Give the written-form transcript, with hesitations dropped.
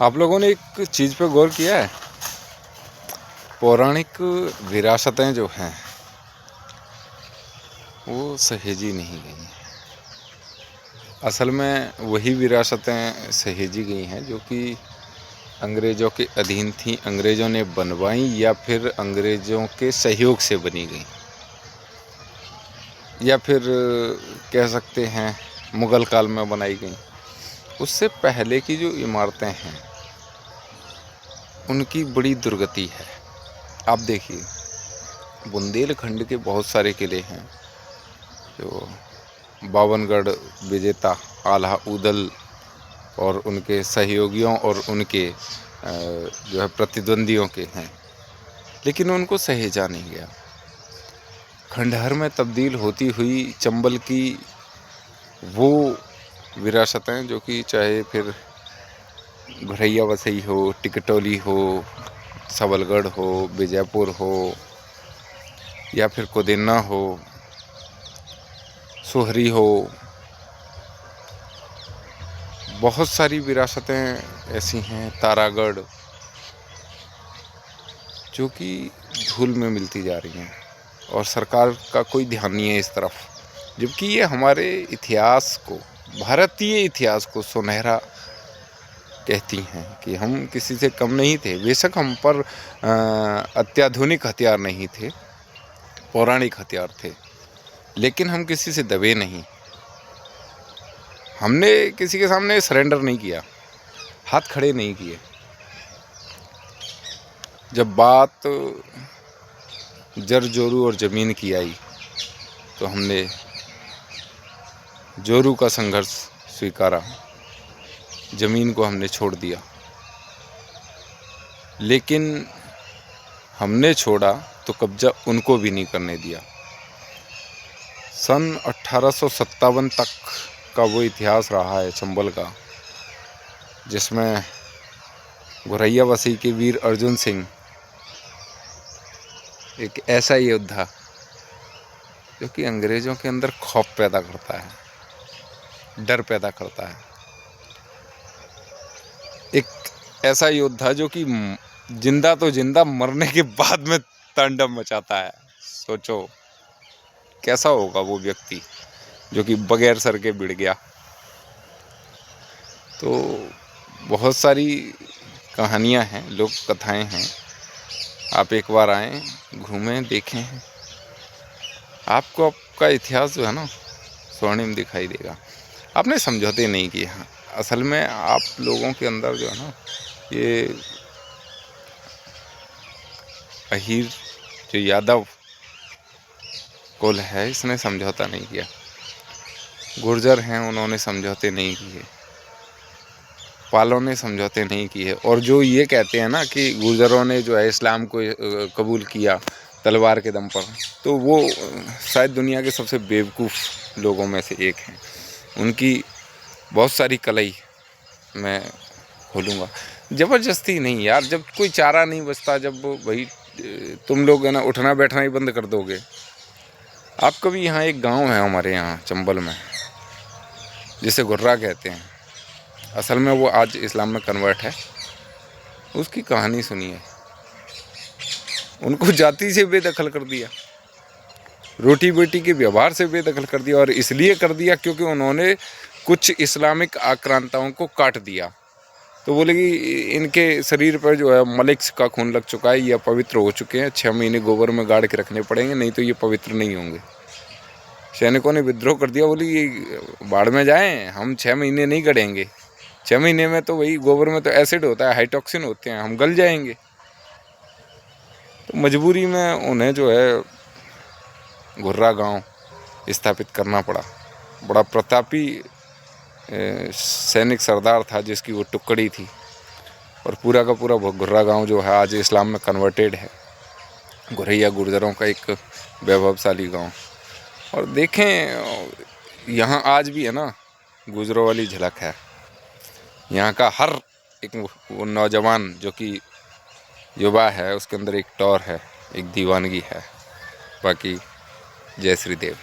आप लोगों ने एक चीज़ पे गौर किया है? पौराणिक विरासतें जो हैं वो सहेजी नहीं गई हैं। असल में वही विरासतें सहेजी गई हैं जो कि अंग्रेज़ों के अधीन थीं, अंग्रेज़ों ने बनवाई या फिर अंग्रेज़ों के सहयोग से बनी गई, या फिर कह सकते हैं मुग़ल काल में बनाई गई। उससे पहले की जो इमारतें हैं उनकी बड़ी दुर्गति है। आप देखिए, बुंदेलखंड के बहुत सारे किले हैं जो बावनगढ़ विजेता आल्हा ऊदल और उनके सहयोगियों और उनके जो है प्रतिद्वंदियों के हैं, लेकिन उनको सहेजा नहीं गया। खंडहर में तब्दील होती हुई चंबल की वो विरासतें जो कि चाहे फिर घुरैया वसई हो, टिकटोली हो, सबलगढ़ हो, विजयपुर हो, या फिर कोदिन्ना हो, सोहरी हो, बहुत सारी विरासतें ऐसी हैं, तारागढ़, जो कि धूल में मिलती जा रही हैं और सरकार का कोई ध्यान नहीं है इस तरफ। जबकि ये हमारे इतिहास को, भारतीय इतिहास को सुनहरा कहती हैं कि हम किसी से कम नहीं थे। बेशक हम पर अत्याधुनिक हथियार नहीं थे, पौराणिक हथियार थे, लेकिन हम किसी से दबे नहीं। हमने किसी के सामने सरेंडर नहीं किया, हाथ खड़े नहीं किए। जब बात जर जोरू और ज़मीन की आई तो हमने जोरू का संघर्ष स्वीकारा, ज़मीन को हमने छोड़ दिया। लेकिन हमने छोड़ा तो कब्जा उनको भी नहीं करने दिया। सन 1857 तक का वो इतिहास रहा है चंबल का, जिसमें घुरैया वसई के वीर अर्जुन सिंह एक ऐसा योद्धा जो कि अंग्रेज़ों के अंदर खौफ पैदा करता है, डर पैदा करता है। एक ऐसा योद्धा जो कि जिंदा तो जिंदा, मरने के बाद में तांडव मचाता है। सोचो कैसा होगा वो व्यक्ति जो कि बगैर सर के भिड़ गया। तो बहुत सारी कहानियाँ हैं, लोक कथाएँ हैं। आप एक बार आएँ, घूमें, देखें, आपको आपका इतिहास जो है ना स्वर्णिम दिखाई देगा। आपने समझौते नहीं किए हैं। असल में आप लोगों के अंदर जो है ना, ये अहीर जो यादव कुल है, इसने समझौता नहीं किया। गुर्जर हैं, उन्होंने समझौते नहीं किए। पालों ने समझौते नहीं किए। और जो ये कहते हैं ना कि गुर्जरों ने जो है इस्लाम को कबूल किया तलवार के दम पर, तो वो शायद दुनिया के सबसे बेवकूफ़ लोगों में से एक हैं। उनकी बहुत सारी कलई मैं खोलूँगा। ज़बरदस्ती नहीं यार, जब कोई चारा नहीं बचता, जब भाई तुम लोग है ना उठना बैठना ही बंद कर दोगे। आप कभी यहाँ एक गांव है हमारे यहाँ चंबल में, जिसे घुर्रा कहते हैं, असल में वो आज इस्लाम में कन्वर्ट है। उसकी कहानी सुनिए। उनको जाति से बेदखल कर दिया, रोटी बेटी के व्यवहार से बेदखल कर दिया, और इसलिए कर दिया क्योंकि उन्होंने कुछ इस्लामिक आक्रांताओं को काट दिया। तो बोले कि इनके शरीर पर जो है मलिक का खून लग चुका है, ये पवित्र हो चुके हैं, 6 महीने गोबर में गाड़ के रखने पड़ेंगे, नहीं तो ये पवित्र नहीं होंगे। सैनिकों ने विद्रोह कर दिया, बोली ये बाढ़ में जाएं, हम 6 महीने नहीं गड़ेंगे। 6 महीने में तो वही गोबर में तो एसिड होता है, हाइटॉक्सिन होते हैं, हम गल जाएंगे। तो मजबूरी में उन्हें जो है घुर्रा गांव स्थापित करना पड़ा। बड़ा प्रतापी सैनिक सरदार था जिसकी वो टुकड़ी थी, और पूरा का पूरा घुर्रा गांव जो है आज इस्लाम में कन्वर्टेड है। घुरैया गुर्जरों का एक वैभवशाली गांव। और देखें यहाँ आज भी है ना गुर्जरों वाली झलक है। यहाँ का हर एक वो नौजवान जो कि युवा है, उसके अंदर एक टौर है, एक दीवानगी है। बाकी जय श्री देव।